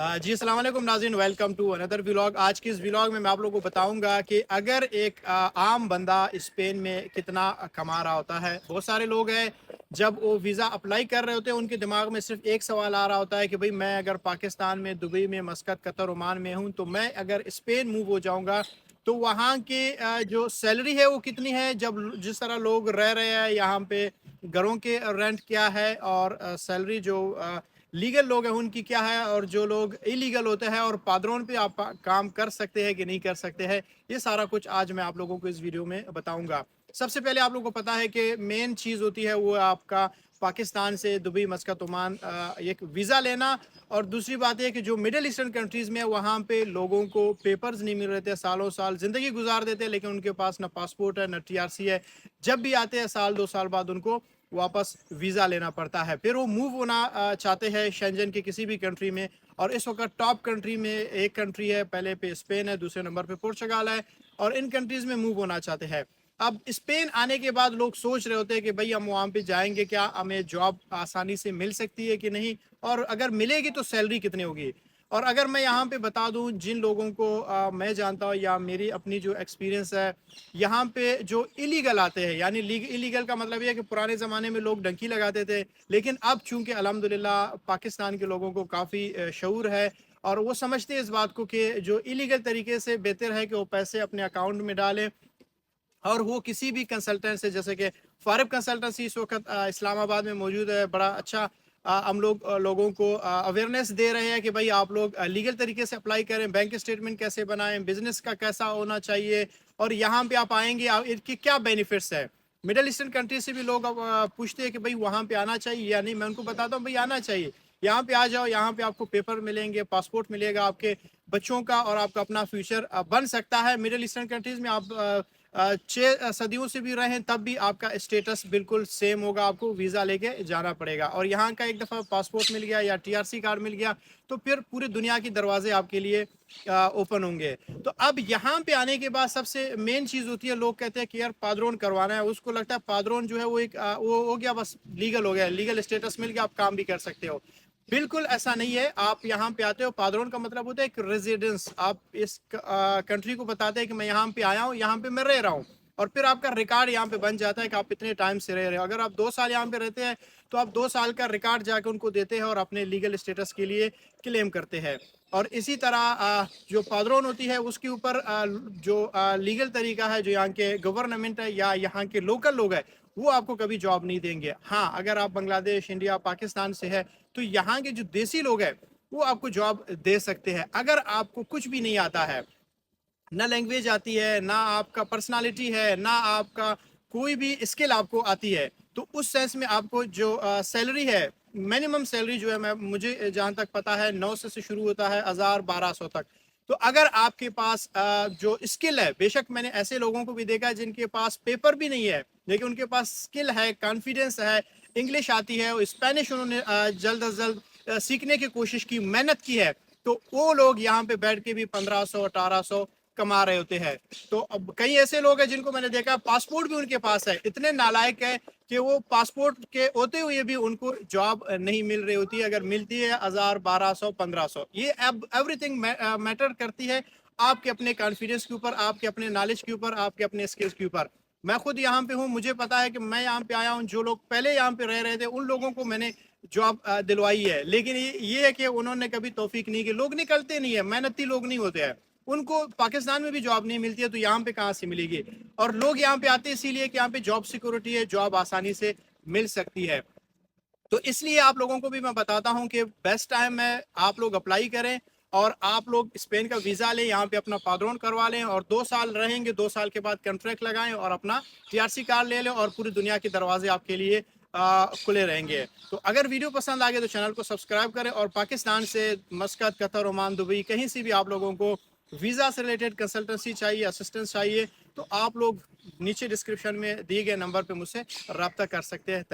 जी अस्सलाम वालेकुम नाज़रीन, वेलकम टू अनदर व्लॉग। आज के इस व्लॉग में मैं आप लोगों को बताऊंगा कि अगर एक आम बंदा स्पेन में कितना कमा रहा होता है। बहुत सारे लोग हैं, जब वो वीज़ा अप्लाई कर रहे होते हैं उनके दिमाग में सिर्फ एक सवाल आ रहा होता है कि भाई मैं अगर पाकिस्तान में, दुबई में, मस्कत, कतर, ओमान में हूँ, तो मैं अगर स्पेन मूव हो जाऊँगा तो वहाँ की जो सैलरी है वो कितनी है। जब जिस तरह लोग रह रहे हैं यहाँ पे, घरों के रेंट क्या है और सैलरी जो लीगल लोग हैं उनकी क्या है, और जो लोग इलीगल होते हैं और पादरों पे आप काम कर सकते हैं कि नहीं कर सकते हैं, ये सारा कुछ आज मैं आप लोगों को इस वीडियो में बताऊंगा। सबसे पहले आप लोगों को पता है कि मेन चीज़ होती है वो आपका पाकिस्तान से दुबई, मस्कत, ओमान एक वीज़ा लेना। और दूसरी बात है कि जो मिडिल ईस्टर्न कंट्रीज़ में वहाँ पे लोगों को पेपर्स नहीं मिल रहे थे, सालों साल ज़िंदगी गुजार देते हैं लेकिन उनके पास ना पासपोर्ट है ना टीआरसी है। जब भी आते हैं साल दो साल बाद उनको वापस वीज़ा लेना पड़ता है। फिर वो मूव होना चाहते हैं शेंजन की किसी भी कंट्री में। और इस वक्त टॉप कंट्री में एक कंट्री है, पहले पे स्पेन है, दूसरे नंबर पे पुर्तगाल है, और इन कंट्रीज़ में मूव होना चाहते हैं। अब स्पेन आने के बाद लोग सोच रहे होते हैं कि भाई हम वहाँ पे जाएंगे, क्या हमें जॉब आसानी से मिल सकती है कि नहीं, और अगर मिलेगी तो सैलरी कितनी होगी। और अगर मैं यहाँ पे बता दूँ जिन लोगों को मैं जानता हूँ या मेरी अपनी जो एक्सपीरियंस है, यहाँ पे जो इलीगल आते हैं, यानी इलीगल का मतलब ये है कि पुराने ज़माने में लोग डंकी लगाते थे, लेकिन अब चूंकि अल्हम्दुलिल्लाह पाकिस्तान के लोगों को काफ़ी शऊर है और वो समझते हैं इस बात को कि जो इलीगल तरीके से बेहतर है कि वो पैसे अपने अकाउंट में डालें। और वो किसी भी कंसल्टेंट से, जैसे कि फारिब कंसल्टेंसी इस वक्त इस्लामाबाद में मौजूद है, बड़ा अच्छा हम लोग लोगों को अवेयरनेस दे रहे हैं कि भाई आप लोग लीगल तरीके से अप्लाई करें, बैंक स्टेटमेंट कैसे बनाएं, बिजनेस का कैसा होना चाहिए, और यहाँ पे आप आएंगे इनके क्या बेनिफिट्स है। मिडिल ईस्टर्न कंट्री से भी लोग अब पूछते हैं कि भाई वहाँ पे आना चाहिए या नहीं। मैं उनको बताता हूँ भाई आना चाहिए, यहाँ पे आ जाओ, यहाँ पे आपको पेपर मिलेंगे, पासपोर्ट मिलेगा, आपके बच्चों का और आपका अपना फ्यूचर बन सकता है। मिडिल ईस्टर्न कंट्रीज में आप 6 सदियों से भी रहें तब भी आपका स्टेटस बिल्कुल सेम होगा, आपको वीज़ा लेके जाना पड़ेगा। और यहाँ का एक दफ़ा पासपोर्ट मिल गया या टीआरसी कार्ड मिल गया तो फिर पूरी दुनिया के दरवाजे आपके लिए ओपन होंगे। तो अब यहाँ पे आने के बाद सबसे मेन चीज़ होती है, लोग कहते हैं कि यार पादरोन करवाना है, उसको लगता है पादरोन जो है वो एक वो हो गया, बस लीगल हो गया, लीगल स्टेटस मिल गया, आप काम भी कर सकते हो। बिल्कुल ऐसा नहीं है। आप यहाँ पे आते हो, पादरोन का मतलब होता है एक रेजिडेंस। आप इस कंट्री को बताते हैं कि मैं यहाँ पे आया हूँ, यहाँ पे मैं रह रहा हूँ, और फिर आपका रिकॉर्ड यहाँ पे बन जाता है कि आप इतने टाइम से रह रहे हो। अगर आप 2 साल यहाँ पे रहते हैं तो आप 2 साल का रिकॉर्ड जाके उनको देते हैं और अपने लीगल स्टेटस के लिए क्लेम करते हैं। और इसी तरह जो पादरोन होती है उसके ऊपर जो लीगल तरीका है, जो यहाँ के गवर्नमेंट है या यहाँ के लोकल लोग हैं, वो आपको कभी जॉब नहीं देंगे। हाँ, अगर आप बांग्लादेश, इंडिया, पाकिस्तान से है तो यहाँ के जो देसी लोग हैं वो आपको जॉब दे सकते हैं। अगर आपको कुछ भी नहीं आता है, ना लैंग्वेज आती है, ना आपका पर्सनालिटी है, ना आपका कोई भी स्किल आपको आती है, तो उस सेंस में आपको जो सैलरी है, मिनिमम सैलरी जो है, मैं मुझे जहाँ तक पता है 900 से शुरू होता है 1000-1200 तक। तो अगर आपके पास जो स्किल है, बेशक मैंने ऐसे लोगों को भी देखा है जिनके पास पेपर भी नहीं है लेकिन उनके पास स्किल है, कॉन्फिडेंस है, इंग्लिश आती है, स्पेनिश उन्होंने जल्द अज जल्द सीखने की कोशिश की, मेहनत की है, तो वो लोग यहाँ पे बैठ के भी 1500-1800 कमा रहे होते हैं। तो अब कई ऐसे लोग हैं जिनको मैंने देखा पासपोर्ट भी उनके पास है, इतने नालायक है कि वो पासपोर्ट के होते हुए भी उनको जॉब नहीं मिल रही होती है। अगर मिलती है 1000-1200-1500। ये अब एवरीथिंग मैटर करती है आपके अपने कॉन्फिडेंस के ऊपर, आपके अपने नॉलेज के ऊपर, आपके अपने स्किल्स के ऊपर। मैं खुद यहाँ पे हूँ, मुझे पता है कि मैं यहाँ पे आया हूँ, जो लोग पहले यहाँ पे रह रहे थे उन लोगों को मैंने जॉब दिलवाई है, लेकिन ये है कि उन्होंने कभी तौफीक नहीं की। लोग निकलते नहीं है, मेहनती लोग नहीं होते हैं, उनको पाकिस्तान में भी जॉब नहीं मिलती है तो यहाँ पे कहाँ से मिलेगी। और लोग यहाँ पे आते हैं इसीलिए कि यहाँ पे जॉब सिक्योरिटी है, जॉब आसानी से मिल सकती है। तो इसलिए आप लोगों को भी मैं बताता हूँ कि बेस्ट टाइम है, आप लोग अप्लाई करें और आप लोग स्पेन का वीज़ा लें, यहाँ पे अपना पादरोन करवा लें और 2 साल रहेंगे, 2 साल के बाद कॉन्ट्रैक्ट लगाएं और अपना टीआरसी कार्ड ले लें, और पूरी दुनिया के दरवाजे आपके लिए खुले रहेंगे। तो अगर वीडियो पसंद आ गए तो चैनल को सब्सक्राइब करें, और पाकिस्तान से मस्कत, कतर, ओमान, दुबई, कहीं से भी आप लोगों को वीज़ा से रिलेटेड कंसल्टेंसी चाहिए, असिस्टेंस चाहिए, तो आप लोग नीचे डिस्क्रिप्शन में दिए गए नंबर पर मुझसे रब्ता कर सकते हैं।